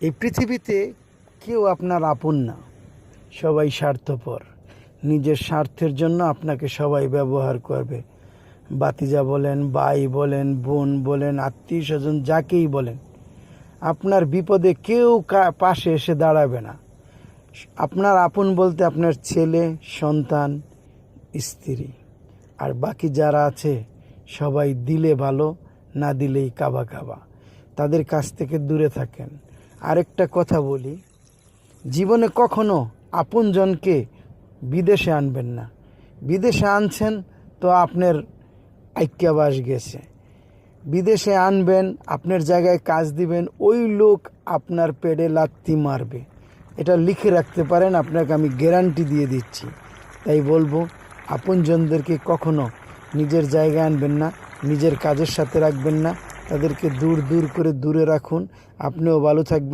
এই পৃথিবীতে কেউ আপনার আপন না, সবাই স্বার্থপর। নিজের স্বার্থের জন্য আপনাকে সবাই ব্যবহার করবে। ভাতিজা বলেন, ভাই বলেন, বোন বলেন, আত্মীয় স্বজন যাকেই বলেন, আপনার বিপদে কেউ পাশে এসে দাঁড়াবে না। আপনার আপন বলতে আপনার ছেলে, সন্তান, স্ত্রী, আর বাকি যারা আছে সবাই দিলে ভালো, না দিলেই কাবা কাবা। তাদের কাছ থেকে দূরে থাকেন। আরেকটা কথা বলি, জীবনে কখনো আপনজনকে বিদেশে আনবেন না। বিদেশে আনছেন তো আপনার আইক্যাবাস গেছে। বিদেশে আনবেন, আপনার জায়গায় কাজ দিবেন, ওই লোক আপনার পেটে লাথি মারবে। এটা লিখে রাখতে পারেন, আপনাকে আমি গ্যারান্টি দিয়ে দিচ্ছি। তাই বলবো, আপনজনদেরকে কখনো নিজের জায়গায় আনবেন না, নিজের কাজের সাথে রাখবেন না, তাদেরকে দূর দূর করে দূরে রাখুন। আপনিও ভালো থাকবেন।